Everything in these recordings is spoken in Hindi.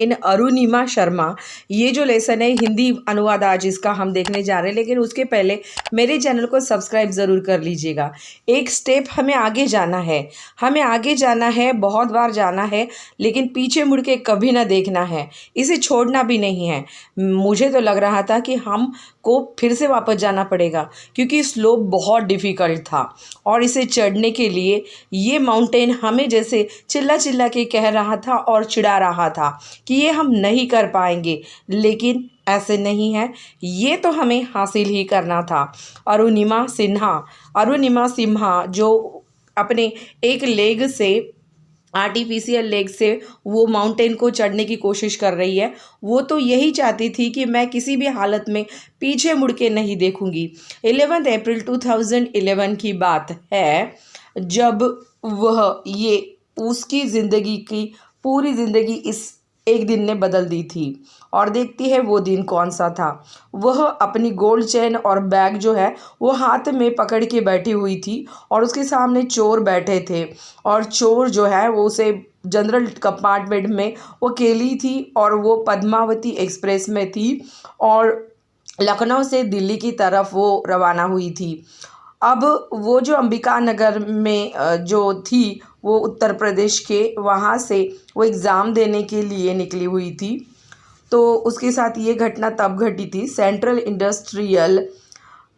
इन अरुणिमा शर्मा, ये जो लेसन है हिंदी अनुवाद आज इसका हम देखने जा रहे हैं, लेकिन उसके पहले मेरे चैनल को सब्सक्राइब ज़रूर कर लीजिएगा। एक स्टेप हमें आगे जाना है, बहुत बार जाना है, लेकिन पीछे मुड़ के कभी ना देखना है, इसे छोड़ना भी नहीं है। मुझे तो लग रहा था कि हमको फिर से वापस जाना पड़ेगा, क्योंकि स्लोप बहुत डिफ़िकल्ट था और इसे चढ़ने के लिए ये माउंटेन हमें जैसे चिल्ला चिल्ला के कह रहा था और चिढ़ा रहा था कि ये हम नहीं कर पाएंगे, लेकिन ऐसे नहीं है, ये तो हमें हासिल ही करना था। अरुणिमा सिन्हा जो अपने एक लेग से, आर्टिफिशियल लेग से वो माउंटेन को चढ़ने की कोशिश कर रही है, वो तो यही चाहती थी कि मैं किसी भी हालत में पीछे मुड़ के नहीं देखूंगी। 11 अप्रैल 2011 की बात है, जब वह ये उसकी ज़िंदगी की पूरी ज़िंदगी इस एक दिन ने बदल दी थी। और देखती है वो दिन कौन सा था। वह अपनी गोल्ड चेन और बैग जो है वो हाथ में पकड़ के बैठी हुई थी, और उसके सामने चोर बैठे थे, और चोर जो है वो उसे जनरल कंपार्टमेंट में वो अकेली थी, और वो पद्मावती एक्सप्रेस में थी, और लखनऊ से दिल्ली की तरफ वो रवाना हुई थी। अब वो जो अंबिका नगर में जो थी, वो उत्तर प्रदेश के, वहाँ से वो एग्ज़ाम देने के लिए निकली हुई थी। तो उसके साथ ये घटना तब घटी थी, सेंट्रल इंडस्ट्रियल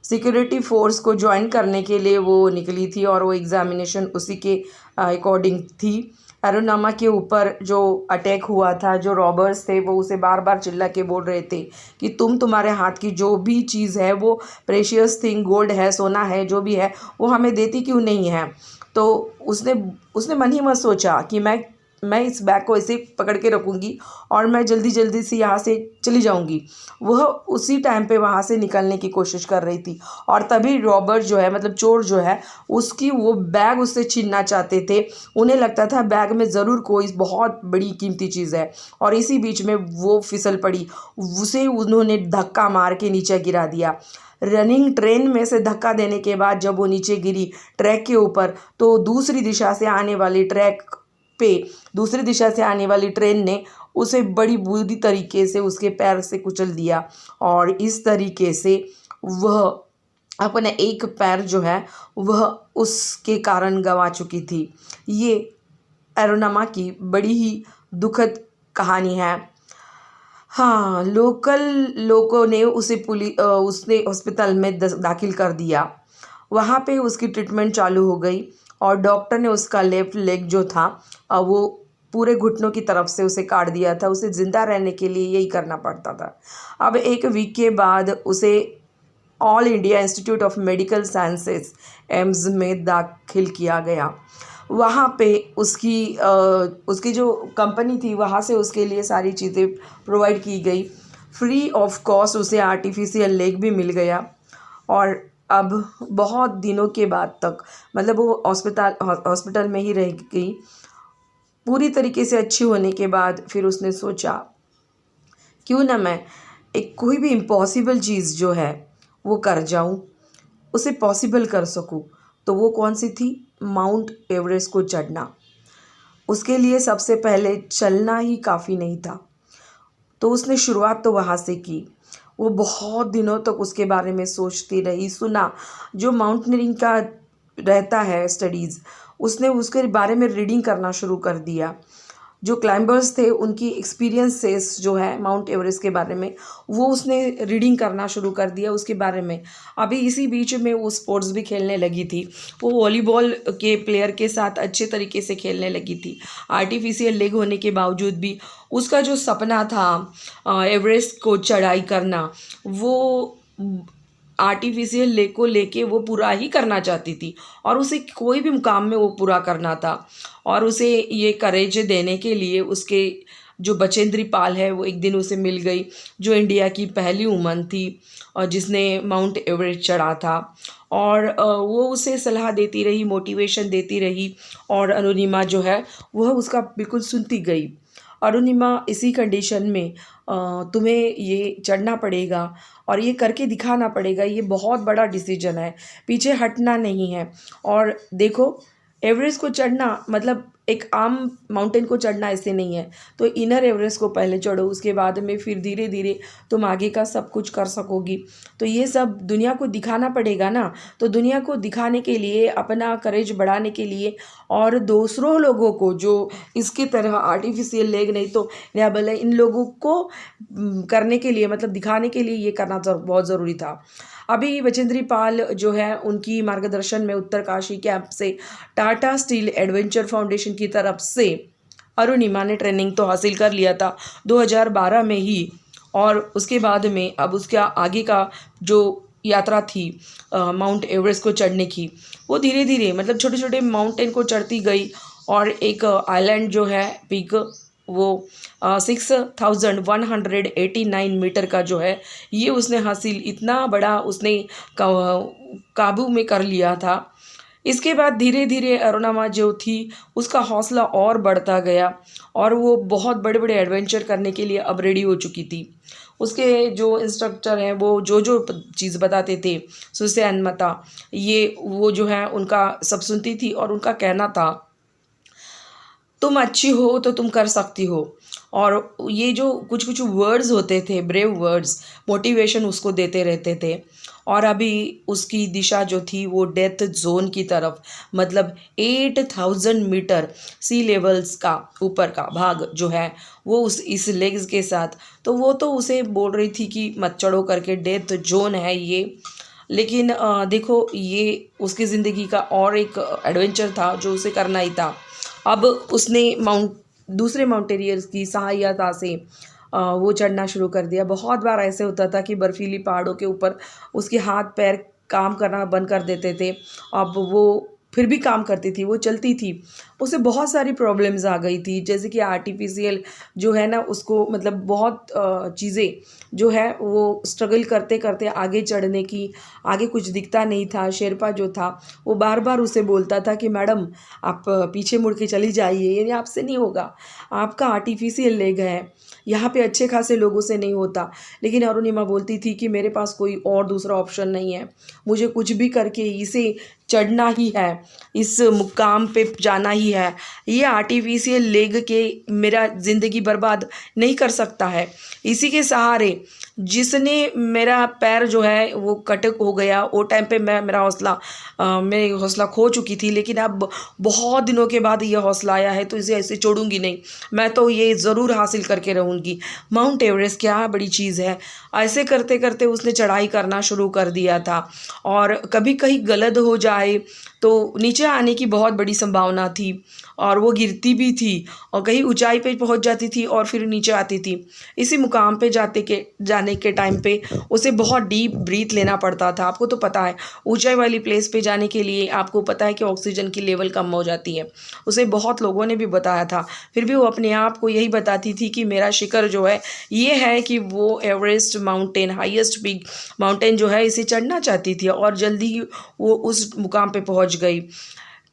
सिक्योरिटी फोर्स को ज्वाइन करने के लिए वो निकली थी, और वो एग्ज़ामिनेशन उसी के अकॉर्डिंग थी। अरुणिमा के ऊपर जो अटैक हुआ था, जो रॉबर्स थे वो उसे बार बार चिल्ला के बोल रहे थे कि तुम्हारे हाथ की जो भी चीज़ है, वो प्रेशियस थिंग, गोल्ड है, सोना है, जो भी है, वो हमें देती क्यों नहीं है। तो उसने उसने मन ही मत सोचा कि मैं इस बैग को ऐसे पकड़ के रखूँगी और मैं जल्दी जल्दी से यहाँ से चली जाऊँगी। वह उसी टाइम पे वहाँ से निकलने की कोशिश कर रही थी, और तभी रॉबर्ट जो है, मतलब चोर जो है, उसकी वो बैग उससे छीनना चाहते थे। उन्हें लगता था बैग में ज़रूर कोई बहुत बड़ी कीमती चीज़ है, और इसी बीच में वो फिसल पड़ी। उसे उन्होंने धक्का मार के नीचे गिरा दिया। रनिंग ट्रेन में से धक्का देने के बाद जब वो नीचे गिरी ट्रैक के ऊपर, तो दूसरी दिशा से आने वाली ट्रेन ने उसे बड़ी बुरी तरीके से उसके पैर से कुचल दिया, और इस तरीके से वह अपने एक पैर जो है वह उसके कारण गंवा चुकी थी। ये अरुणिमा की बड़ी ही दुखद कहानी है। हाँ, लोकल लोगों ने उसने हॉस्पिटल में दाखिल कर दिया। वहाँ पे उसकी ट्रीटमेंट चालू हो गई, और डॉक्टर ने उसका लेफ्ट लेग जो था वो पूरे घुटनों की तरफ से उसे काट दिया था। उसे ज़िंदा रहने के लिए यही करना पड़ता था। अब एक वीक के बाद उसे all India institute of medical sciences AIIMS में दाखिल किया गया। वहाँ पे उसकी जो कंपनी थी, वहाँ से उसके लिए सारी चीज़ें प्रोवाइड की गई। फ्री ऑफ कॉस्ट उसे आर्टिफिशियल लेग भी मिल गया, और अब बहुत दिनों के बाद तक, मतलब वो हॉस्पिटल में ही रह गई। पूरी तरीके से अच्छी होने के बाद फिर उसने सोचा, क्यों ना मैं एक कोई भी इम्पॉसिबल चीज़ जो है वो कर जाऊं, उसे पॉसिबल कर सकूं। तो वो कौन सी थी? माउंट एवरेस्ट को चढ़ना। उसके लिए सबसे पहले चलना ही काफ़ी नहीं था, तो उसने शुरुआत तो वहाँ से की। वो बहुत दिनों तक उसके बारे में सोचती रही, सुना। जो माउंटेनियरिंग का रहता है स्टडीज़, उसने उसके बारे में रीडिंग करना शुरू कर दिया। जो क्लाइंबर्स थे उनकी एक्सपीरियंसेस जो है माउंट एवरेस्ट के बारे में, वो उसने रीडिंग करना शुरू कर दिया उसके बारे में। अभी इसी बीच में वो स्पोर्ट्स भी खेलने लगी थी। वो वॉलीबॉल के प्लेयर के साथ अच्छे तरीके से खेलने लगी थी। आर्टिफिशियल लेग होने के बावजूद भी उसका जो सपना था एवरेस्ट को चढ़ाई करना, वो आर्टिफिशियल लेग को लेके वो पूरा ही करना चाहती थी, और उसे कोई भी मुकाम में वो पूरा करना था। और उसे ये करेज देने के लिए उसके जो बचेंद्री पाल है, वो एक दिन उसे मिल गई, जो इंडिया की पहली वुमन थी और जिसने माउंट एवरेस्ट चढ़ा था। और वो उसे सलाह देती रही, मोटिवेशन देती रही, और अरुणिमा जो है वह उसका बिल्कुल सुनती गई। अरुणिमा, इसी कंडीशन में तुम्हें ये चढ़ना पड़ेगा और ये करके दिखाना पड़ेगा। ये बहुत बड़ा डिसीजन है, पीछे हटना नहीं है। और देखो, एवरेस्ट को चढ़ना मतलब एक आम माउंटेन को चढ़ना ऐसे नहीं है। तो इनर एवरेस्ट को पहले चढ़ो, उसके बाद में फिर धीरे धीरे तुम आगे का सब कुछ कर सकोगी। तो ये सब दुनिया को दिखाना पड़ेगा ना। तो दुनिया को दिखाने के लिए, अपना करेज बढ़ाने के लिए, और दूसरों लोगों को जो इसकी तरह आर्टिफिशियल लेग नहीं तो रिलायबल है, इन लोगों को करने के लिए, मतलब दिखाने के लिए ये करना बहुत ज़रूरी था। अभी बचेंद्री पाल जो है, उनकी मार्गदर्शन में उत्तरकाशी कैंप से टाटा स्टील एडवेंचर फाउंडेशन की तरफ से अरुणिमा ने ट्रेनिंग तो हासिल कर लिया था 2012 में ही। और उसके बाद में अब उसका आगे का जो यात्रा थी माउंट एवरेस्ट को चढ़ने की, वो धीरे धीरे मतलब छोटे छोटे माउंटेन को चढ़ती गई। और एक आइलैंड जो है पीक, वो 6189 मीटर का जो है, ये उसने हासिल, इतना बड़ा उसने काबू में कर लिया था। इसके बाद धीरे धीरे अरुणिमा जो थी, उसका हौसला और बढ़ता गया और वो बहुत बड़े बड़े एडवेंचर करने के लिए अब रेडी हो चुकी थी। उसके जो इंस्ट्रक्टर हैं, वो जो जो चीज़ बताते थे, सुसे अनमता, ये वो जो है उनका सब सुनती थी। और उनका कहना था, तुम अच्छी हो तो तुम कर सकती हो। और ये जो कुछ कुछ वर्ड्स होते थे, ब्रेव वर्ड्स, मोटिवेशन उसको देते रहते थे। और अभी उसकी दिशा जो थी वो डेथ जोन की तरफ, मतलब 8000 मीटर सी लेवल्स का ऊपर का भाग जो है, वो उस इस लेग्स के साथ, तो वो तो उसे बोल रही थी कि मत चढ़ो करके, डेथ जोन है ये। लेकिन देखो, ये उसकी ज़िंदगी का और एक एडवेंचर था जो उसे करना ही था। अब उसने दूसरे माउंटेनियर्स की सहायता से वो चढ़ना शुरू कर दिया। बहुत बार ऐसे होता था कि बर्फीली पहाड़ों के ऊपर उसके हाथ पैर काम करना बंद कर देते थे। अब वो फिर भी काम करती थी, वो चलती थी। उसे बहुत सारी प्रॉब्लम्स आ गई थी, जैसे कि आर्टिफिशियल जो है ना, उसको मतलब बहुत चीज़ें जो है वो स्ट्रगल करते करते आगे चढ़ने की, आगे कुछ दिखता नहीं था। शेरपा जो था वो बार बार उसे बोलता था कि मैडम आप पीछे मुड़ के चली जाइए, ये आपसे नहीं होगा, आपका आर्टिफिशियल लेग है, यहाँ पे अच्छे खासे लोगों से नहीं होता। लेकिन अरुणिमा बोलती थी कि मेरे पास कोई और दूसरा ऑप्शन नहीं है, मुझे कुछ भी करके इसे चढ़ना ही है, इस मुकाम पे जाना ही है। ये आर्टिफिशियल लेग के मेरा ज़िंदगी बर्बाद नहीं कर सकता है। इसी के सहारे जिसने मेरा पैर जो है वो कटक हो गया, वो टाइम पे मेरी हौसला खो चुकी थी। लेकिन अब बहुत दिनों के बाद ये हौसला आया है, तो इसे ऐसे छोड़ूंगी नहीं, मैं तो ये ज़रूर हासिल करके रहूँगी। माउंट एवरेस्ट क्या बड़ी चीज़ है। ऐसे करते करते उसने चढ़ाई करना शुरू कर दिया था। और कभी कहीं गलत हो जाए तो नीचे आने की बहुत बड़ी संभावना थी, और वो गिरती भी थी, और कहीं ऊंचाई पे पहुंच जाती थी और फिर नीचे आती थी। इसी मुकाम पे जाने के टाइम पे उसे बहुत डीप ब्रीथ लेना पड़ता था। आपको तो पता है, ऊंचाई वाली प्लेस पे जाने के लिए आपको पता है कि ऑक्सीजन की लेवल कम हो जाती है। उसे बहुत लोगों ने भी बताया था, फिर भी वो अपने आप को यही बताती थी कि मेरा शिखर जो है ये है कि वो Everest mountain, highest peak mountain जो है, इसे चढ़ना चाहती थी। और जल्दी ही वो उस मुकाम पे पहुंच गई।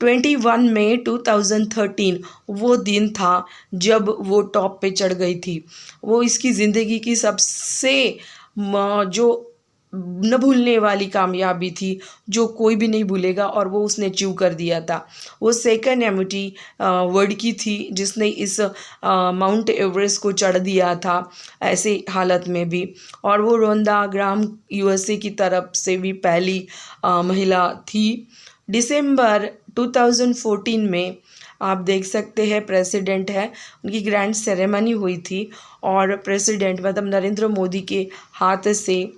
21 मई 2013 वो दिन था जब वो टॉप पे चढ़ गई थी। वो इसकी ज़िंदगी की सबसे जो न भूलने वाली कामयाबी थी, जो कोई भी नहीं भूलेगा, और वो उसने अचीव कर दिया था। वो सेकंड एमिटी वर्ल्ड की थी जिसने इस माउंट एवरेस्ट को चढ़ दिया था ऐसे हालत में भी। और वो रोंदा ग्राम यूएसए की तरफ से भी पहली महिला थी। दिसंबर 2014 में आप देख सकते हैं, प्रेसिडेंट है, उनकी ग्रैंड सेरेमनी हुई थी, और प्रेसिडेंट मतलब नरेंद्र मोदी के हाथ से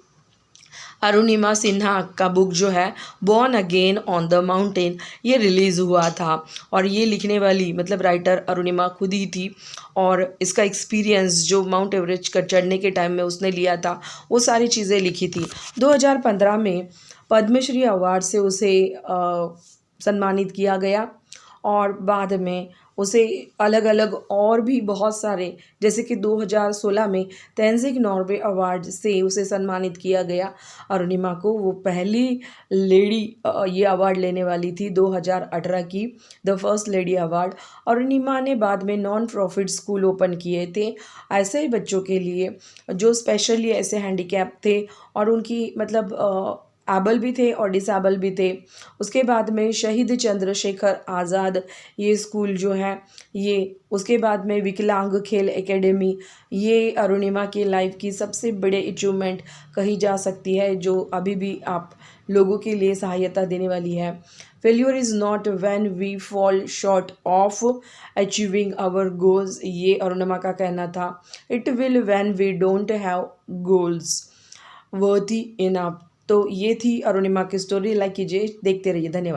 अरुणिमा सिन्हा का बुक जो है born again on the mountain, ये रिलीज़ हुआ था। और ये लिखने वाली मतलब राइटर अरुणिमा खुद ही थी। और इसका एक्सपीरियंस जो माउंट एवरेस्ट का चढ़ने के टाइम में उसने लिया था, वो सारी चीज़ें लिखी थी। 2015 में पद्मश्री अवार्ड से उसे सम्मानित किया गया। और बाद में उसे अलग अलग और भी बहुत सारे, जैसे कि 2016 में तेंजिंग नॉर्वे अवार्ड से उसे सम्मानित किया गया। अरुणिमा को वो पहली लेडी ये अवार्ड लेने वाली थी, 2018 की the first lady award. Arunima ने बाद में नॉन प्रॉफिट स्कूल ओपन किए थे ऐसे ही बच्चों के लिए जो स्पेशली ऐसे हैंडीकैप थे, और उनकी मतलब एबल भी थे और डिसेबल भी थे। उसके बाद में शहीद चंद्रशेखर आज़ाद ये स्कूल जो है ये, उसके बाद में विकलांग खेल एकेडमी, ये अरुणिमा की लाइफ की सबसे बड़े अचीवमेंट कही जा सकती है, जो अभी भी आप लोगों के लिए सहायता देने वाली है। Failure is not when we fall short of achieving our goals, ये अरुणिमा का कहना था। It will when we don't have goals worthy enough. तो ये थी अरुणिमा की स्टोरी। लाइक कीजिए, देखते रहिए, धन्यवाद।